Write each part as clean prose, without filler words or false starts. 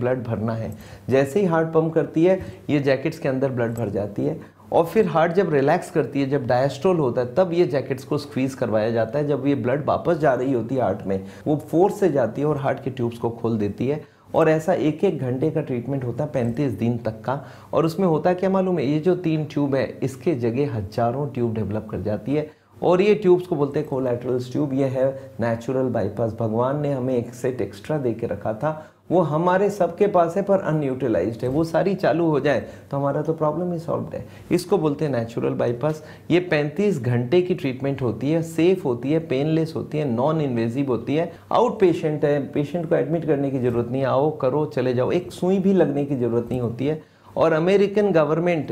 Blood भरना है। जैसे ही हार्ट पंप करती है ये जैकेट्स के अंदर ब्लड भर जाती है, और फिर हार्ट जब रिलैक्स करती है, जब डायस्टोल होता है, तब ये जैकेट्स को स्क्वीज करवाया जाता है। जब ये ब्लड वापस जा रही होती है हार्ट में, वो फोर्स से जाती है और हार्ट के ट्यूब्स को खोल देती है। और ऐसा 1-1 घंटे का ट्रीटमेंट होता है 35 दिन तक का। और उसमें होता है क्या मालूम है, ये जो 3 ट्यूब है इसके जगह हजारों ट्यूब डेवलप कर जाती है, और ये ट्यूब्स को बोलते हैं कोलैटरल्स ट्यूब। ये है नेचुरल बाईपास, भगवान ने हमें एक सेट एक्स्ट्रा दे के रखा था, वो हमारे सबके पास है पर अनयूटिलाइज्ड है। वो सारी चालू हो जाए तो हमारा तो प्रॉब्लम ही सॉल्व है। इसको बोलते हैं नेचुरल बाईपास। ये 35 घंटे की ट्रीटमेंट होती है, सेफ होती है, पेनलेस होती है, नॉन इन्वेजिव होती है, आउट पेशेंट है, पेशेंट को एडमिट करने की जरूरत नहीं है, आओ करो चले जाओ, एक सुई भी लगने की जरूरत नहीं होती है। और अमेरिकन गवर्नमेंट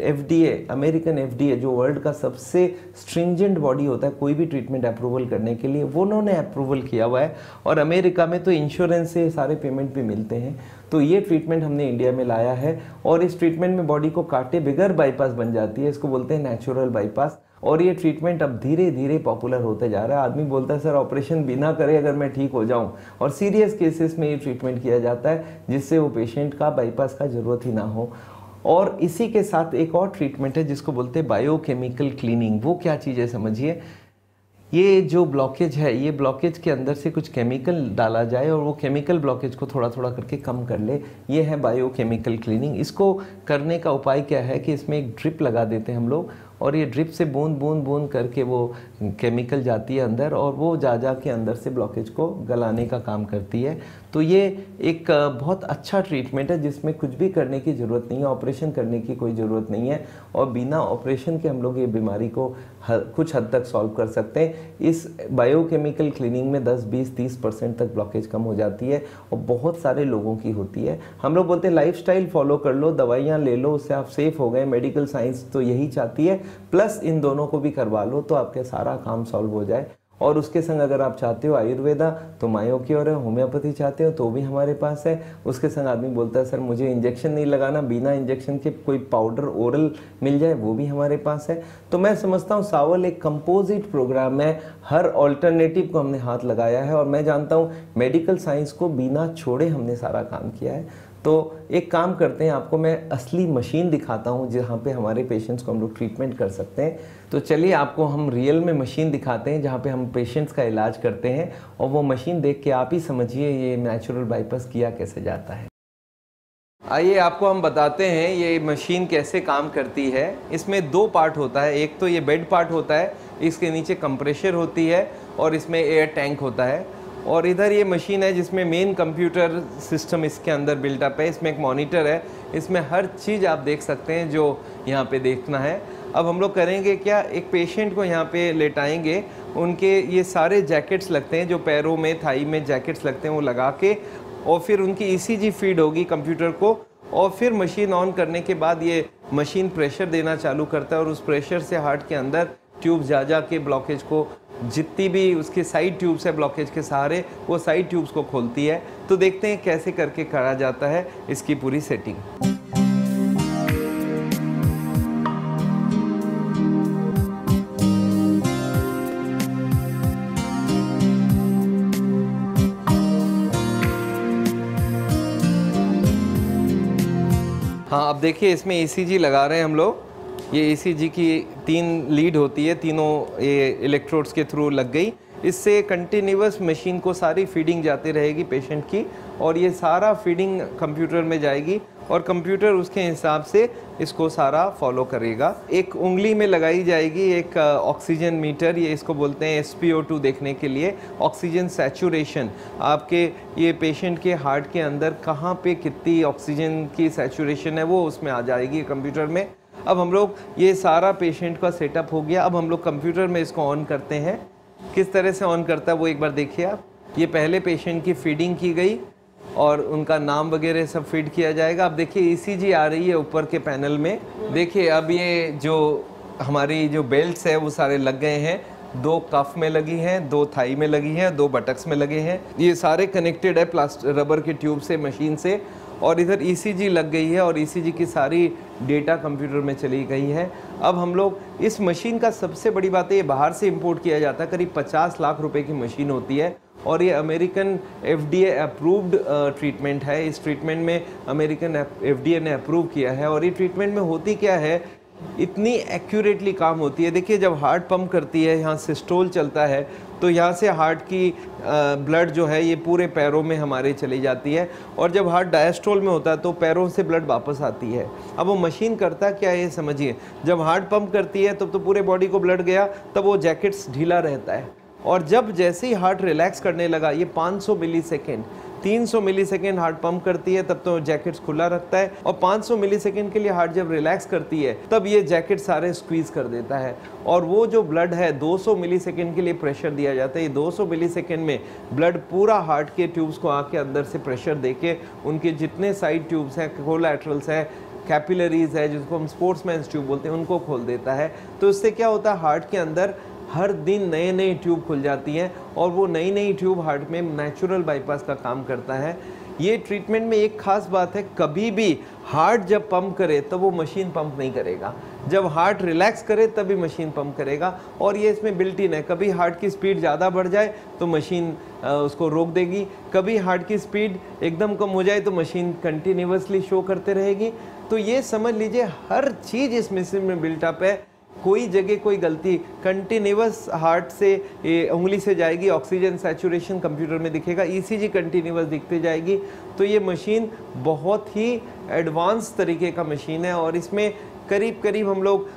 अमेरिकन एफडीए जो वर्ल्ड का सबसे स्ट्रिंजेंट बॉडी होता है कोई भी ट्रीटमेंट अप्रूवल करने के लिए, वो उन्होंने अप्रूवल किया हुआ है। और अमेरिका में तो इंश्योरेंस से सारे पेमेंट भी मिलते हैं। तो ये ट्रीटमेंट हमने इंडिया में लाया है, और इस ट्रीटमेंट में बॉडी को काटे बगैर बाईपास बन जाती है। इसको बोलते हैं नेचुरल बाईपास। और ये ट्रीटमेंट अब धीरे धीरे पॉपुलर होते जा रहा है। आदमी बोलता है सर ऑपरेशन बिना करे अगर मैं ठीक हो जाऊं, और सीरियस केसेस में ये ट्रीटमेंट किया जाता है जिससे वो पेशेंट का बाईपास का जरूरत ही ना हो। और इसी के साथ एक और ट्रीटमेंट है जिसको बोलते हैं बायोकेमिकल क्लीनिंग। वो क्या चीज़ है समझिए, ये जो ब्लॉकेज है, ये ब्लॉकेज के अंदर से कुछ केमिकल डाला जाए और वो केमिकल ब्लॉकेज को थोड़ा थोड़ा करके कम कर ले, ये है बायोकेमिकल क्लीनिंग। इसको करने का उपाय क्या है कि इसमें एक ड्रिप लगा देते हैं हम लोग, और ये ड्रिप से बूंद बूंद बूंद करके वो केमिकल जाती है अंदर, और वो जा के अंदर से ब्लॉकेज को गलाने का काम करती है। तो ये एक बहुत अच्छा ट्रीटमेंट है जिसमें कुछ भी करने की ज़रूरत नहीं है, ऑपरेशन करने की कोई ज़रूरत नहीं है, और बिना ऑपरेशन के हम लोग ये बीमारी को कुछ हद तक सॉल्व कर सकते हैं। इस बायोकेमिकल क्लीनिंग में 10, 20, 30% तक ब्लॉकेज कम हो जाती है, और बहुत सारे लोगों की होती है। हम लोग बोलते हैं लाइफस्टाइल फॉलो कर लो, दवाइयाँ ले लो, उससे आप सेफ हो गए। मेडिकल साइंस तो यही चाहती है, प्लस इन दोनों को भी करवा लो तो आपके सारा काम सॉल्व हो जाए। और उसके संग अगर आप चाहते हो आयुर्वेदा तो मायोक्योर है, होम्योपैथी चाहते हो तो भी हमारे पास है। उसके संग आदमी बोलता है सर मुझे इंजेक्शन नहीं लगाना, बिना इंजेक्शन के कोई पाउडर ओरल मिल जाए, वो भी हमारे पास है। तो मैं समझता हूँ सावल एक कंपोजिट प्रोग्राम है, हर ऑल्टरनेटिव को हमने हाथ लगाया है, और मैं जानता हूँ मेडिकल साइंस को बिना छोड़े हमने सारा काम किया है। तो एक काम करते हैं, आपको मैं असली मशीन दिखाता हूँ जहाँ पे हमारे पेशेंट्स को हम लोग ट्रीटमेंट कर सकते हैं। तो चलिए आपको हम रियल में मशीन दिखाते हैं जहाँ पे हम पेशेंट्स का इलाज करते हैं, और वो मशीन देख के आप ही समझिए ये नेचुरल बाईपास किया कैसे जाता है। आइए आपको हम बताते हैं ये मशीन कैसे काम करती है। इसमें 2 पार्ट होता है, एक तो ये बेड पार्ट होता है, इसके नीचे कंप्रेशर होती है, और इसमें एयर टैंक होता है, और इधर ये मशीन है जिसमें मेन कंप्यूटर सिस्टम इसके अंदर बिल्टअप है। इसमें एक मॉनिटर है, इसमें हर चीज़ आप देख सकते हैं जो यहाँ पे देखना है। अब हम लोग करेंगे क्या, एक पेशेंट को यहाँ पे लेटाएंगे, उनके ये सारे जैकेट्स लगते हैं जो पैरों में, थाई में जैकेट्स लगते हैं, वो लगा के, और फिर उनकी ईसीजी फीड होगी कंप्यूटर को, और फिर मशीन ऑन करने के बाद ये मशीन प्रेशर देना चालू करता है, और उस प्रेशर से हार्ट के अंदर ट्यूब जा के ब्लॉकेज को, जितनी भी उसके साइड ट्यूब्स है ब्लॉकेज के सहारे, वो साइड ट्यूब्स को खोलती है। तो देखते हैं कैसे करके करा जाता है इसकी पूरी सेटिंग। हाँ अब देखिए इसमें ईसीजी लगा रहे हैं हम लोग। ये ईसीजी की 3 लीड होती है, तीनों ये इलेक्ट्रोड्स के थ्रू लग गई। इससे कंटिन्यूअस मशीन को सारी फीडिंग जाती रहेगी पेशेंट की, और ये सारा फीडिंग कंप्यूटर में जाएगी, और कंप्यूटर उसके हिसाब से इसको सारा फॉलो करेगा। एक उंगली में लगाई जाएगी एक ऑक्सीजन मीटर, ये इसको बोलते हैं SpO2 देखने के लिए, ऑक्सीजन सैचुरेशन। आपके ये पेशेंट के हार्ट के अंदर कहाँ पे कितनी ऑक्सीजन की सैचुरेशन है वो उसमें आ जाएगी कंप्यूटर में। अब हम लोग ये सारा पेशेंट का सेटअप हो गया। अब हम लोग कंप्यूटर में इसको ऑन करते हैं। किस तरह से ऑन करता है वो एक बार देखिए आप। ये पहले पेशेंट की फीडिंग की गई और उनका नाम वगैरह सब फीड किया जाएगा। अब देखिए ईसीजी आ रही है ऊपर के पैनल में। देखिए अब ये जो हमारी जो बेल्ट्स है वो सारे लग गए हैं। 2 कफ में लगी हैं, 2 थाई में लगी हैं, 2 बटक्स में लगे हैं। ये सारे कनेक्टेड है रबर के ट्यूब से, मशीन से। और इधर ईसीजी लग गई है और ईसीजी की सारी डेटा कंप्यूटर में चली गई है। अब हम लोग इस मशीन का सबसे बड़ी बात है ये बाहर से इंपोर्ट किया जाता है। करीब 50 लाख रुपए की मशीन होती है और ये अमेरिकन FDA अप्रूव्ड ट्रीटमेंट है। इस ट्रीटमेंट में अमेरिकन FDA ने अप्रूव किया है। और ये ट्रीटमेंट में होती क्या है, इतनी एक्यूरेटली काम होती है। देखिए जब हार्ट पंप करती है, यहाँ सिस्टोल चलता है, तो यहाँ से हार्ट की ब्लड जो है ये पूरे पैरों में हमारे चली जाती है, और जब हार्ट डायस्टोल में होता है तो पैरों से ब्लड वापस आती है। अब वो मशीन करता क्या है ये समझिए, जब हार्ट पंप करती है तब तो पूरे बॉडी को ब्लड गया, तब वो जैकेट्स ढीला रहता है, और जब जैसे ही हार्ट रिलैक्स करने लगा, ये 500 मिलीसेकेंड 300 मिलीसेकेंड हार्ट पंप करती है, तब तो जैकेट्स खुला रखता है, और 500 मिलीसेकेंड के लिए हार्ट जब रिलैक्स करती है तब ये जैकेट सारे स्क्वीज कर देता है, और वो जो ब्लड है 200 मिलीसेकेंड के लिए प्रेशर दिया जाता है। ये 200 मिलीसेकेंड में ब्लड पूरा हार्ट के ट्यूब्स को आँख के अंदर से प्रेशर देके उनके जितने साइड ट्यूब्स हैं, कोलैटरल्स है, कैपिलरीज है, जिसको हम स्पोर्ट्समैन ट्यूब बोलते हैं, उनको खोल देता है। तो इससे क्या होता है, हार्ट के अंदर हर दिन नए नए ट्यूब खुल जाती हैं, और वो नई नई ट्यूब हार्ट में नेचुरल बाईपास का काम करता है। ये ट्रीटमेंट में एक खास बात है, कभी भी हार्ट जब पंप करे तब वो मशीन पंप नहीं करेगा, जब हार्ट रिलैक्स करे तभी मशीन पंप करेगा। और ये इसमें बिल्ट इन है, कभी हार्ट की स्पीड ज़्यादा बढ़ जाए तो मशीन उसको रोक देगी, कभी हार्ट की स्पीड एकदम कम हो जाए तो मशीन कंटिन्यूसली शो करते रहेगी। तो ये समझ लीजिए हर चीज़ इस मशीन में बिल्ट अप है, कोई जगह कोई गलती, कंटिन्यूस हार्ट से उंगली से जाएगी, ऑक्सीजन सैचुरेशन कंप्यूटर में दिखेगा, ECG कंटिन्यूस दिखती जाएगी। तो ये मशीन बहुत ही एडवांस तरीके का मशीन है, और इसमें करीब करीब हम लोग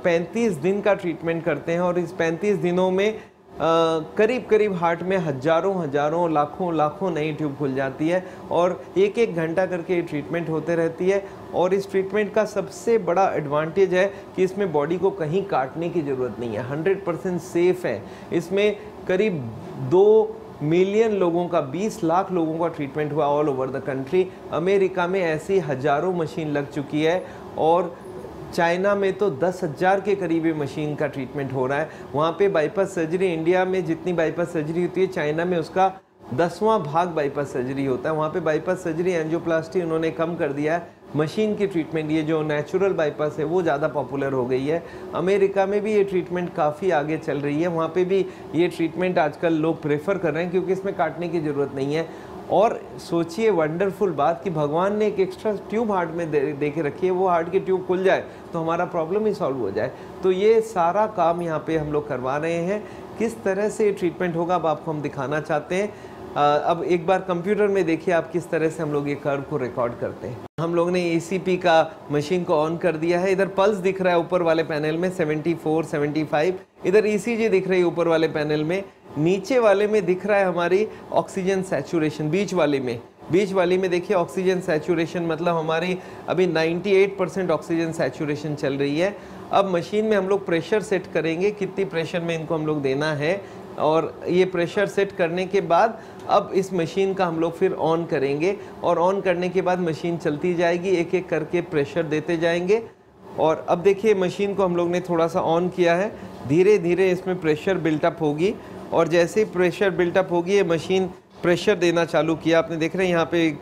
35 दिन का ट्रीटमेंट करते हैं, और इस 35 दिनों में करीब करीब हार्ट में हजारों लाखों नई ट्यूब खुल जाती है, और एक एक घंटा करके ये ट्रीटमेंट होते रहती है। और इस ट्रीटमेंट का सबसे बड़ा एडवांटेज है कि इसमें बॉडी को कहीं काटने की ज़रूरत नहीं है, 100% सेफ है। इसमें करीब 2 मिलियन लोगों का, 20 लाख लोगों का ट्रीटमेंट हुआ all over the country. America में ऐसी हज़ारों मशीन लग चुकी है, और चाइना में तो 10,000 के करीब मशीन का ट्रीटमेंट हो रहा है। वहाँ पे बाईपास सर्जरी, इंडिया में जितनी बाईपास सर्जरी होती है, चाइना में उसका 10वां भाग बाईपास सर्जरी होता है। वहाँ पे बाईपास सर्जरी, एंजियोप्लास्टी उन्होंने कम कर दिया है, मशीन की ट्रीटमेंट, ये जो नेचुरल बाईपास है वो ज़्यादा पॉपुलर हो गई है। अमेरिका में भी ये ट्रीटमेंट काफ़ी आगे चल रही है, वहाँ पे भी ये ट्रीटमेंट आजकल लोग प्रेफर कर रहे हैं, क्योंकि इसमें काटने की ज़रूरत नहीं है। और सोचिए वंडरफुल बात कि भगवान ने एक एक्स्ट्रा ट्यूब हार्ट में दे के रखी है, वो हार्ट की ट्यूब खुल जाए तो हमारा प्रॉब्लम ही सॉल्व हो जाए। तो ये सारा काम यहाँ पे हम लोग करवा रहे हैं। किस तरह से ये ट्रीटमेंट होगा अब आपको हम दिखाना चाहते हैं। अब एक बार कंप्यूटर में देखिए आप किस तरह से हम लोग ये कर्व को रिकॉर्ड करते हैं। हम लोग ने ECP का मशीन को ऑन कर दिया है। इधर पल्स दिख रहा है ऊपर वाले पैनल में 74, 75, इधर ECG दिख रही है ऊपर वाले पैनल में। नीचे वाले में दिख रहा है हमारी ऑक्सीजन सैचुरेशन, बीच वाली में देखिए ऑक्सीजन सैचुरेशन, मतलब हमारी अभी 98% ऑक्सीजन सैचुरेशन चल रही है। अब मशीन में हम लोग प्रेशर सेट करेंगे, कितनी प्रेशर में इनको हम लोग देना है, और ये प्रेशर सेट करने के बाद अब इस मशीन का हम लोग फिर ऑन करेंगे, और ऑन करने के बाद मशीन चलती जाएगी, एक एक करके प्रेशर देते जाएंगे। और अब देखिए मशीन को हम लोग ने थोड़ा सा ऑन किया है, धीरे धीरे इसमें प्रेशर बिल्टअप होगी, और जैसे ही प्रेशर बिल्टअप होगी ये मशीन प्रेशर देना चालू किया। आपने देख रहे हैं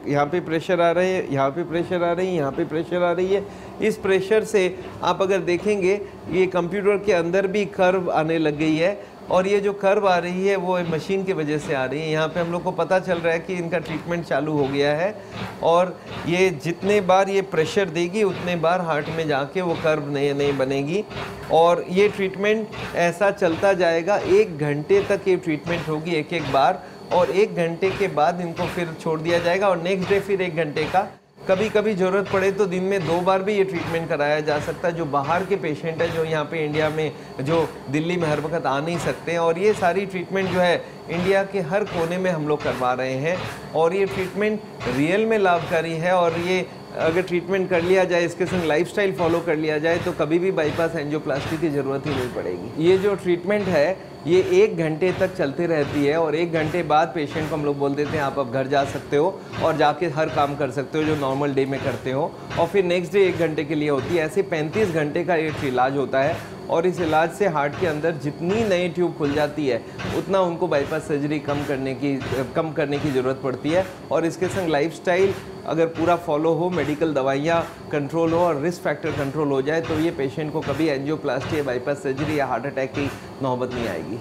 यहाँ पे प्रेशर आ रहे हैं, यहाँ पे प्रेशर आ रही है, यहाँ पे प्रेशर आ रही है। इस प्रेशर से आप अगर देखेंगे ये कंप्यूटर के अंदर भी कर्व आने लग गई है, और ये जो कर्व आ रही है वो मशीन की वजह से आ रही है। यहाँ पे हम लोग को पता चल रहा है कि इनका ट्रीटमेंट चालू हो गया है, और ये जितने बार ये प्रेशर देगी उतने बार हार्ट में जाके वो कर्व नए बनेगी, और ये ट्रीटमेंट ऐसा चलता जाएगा। 1 घंटे तक ये ट्रीटमेंट होगी एक एक बार, और 1 घंटे के बाद इनको फिर छोड़ दिया जाएगा, और नेक्स्ट डे फिर 1 घंटे का। कभी कभी ज़रूरत पड़े तो दिन में 2 बार भी ये ट्रीटमेंट कराया जा सकता है। जो बाहर के पेशेंट हैं, जो यहाँ पे इंडिया में, जो दिल्ली में हर वक्त आ नहीं सकते, और ये सारी ट्रीटमेंट जो है इंडिया के हर कोने में हम लोग करवा रहे हैं, और ये ट्रीटमेंट रियल में लाभकारी है। और ये अगर ट्रीटमेंट कर लिया जाए, इसके संग लाइफस्टाइल फॉलो कर लिया जाए, तो कभी भी बाईपास एंजियोप्लास्टी की ज़रूरत ही नहीं पड़ेगी। ये जो ट्रीटमेंट है ये 1 घंटे तक चलती रहती है, और 1 घंटे बाद पेशेंट को हम लोग बोल देते हैं आप अब घर जा सकते हो, और जाके हर काम कर सकते हो जो नॉर्मल डे में करते हो, और फिर नेक्स्ट डे 1 घंटे के लिए होती है। ऐसे 35 घंटे का ये इलाज होता है, और इस इलाज से हार्ट के अंदर जितनी नई ट्यूब खुल जाती है उतना उनको बाईपास सर्जरी कम करने की ज़रूरत पड़ती है। और इसके संग लाइफस्टाइल अगर पूरा फॉलो हो, मेडिकल दवाइयाँ कंट्रोल हो, और रिस्क फैक्टर कंट्रोल हो जाए, तो ये पेशेंट को कभी एंजियोप्लास्टी या बाईपास सर्जरी या हार्ट अटैक की नौबत नहीं आएगी।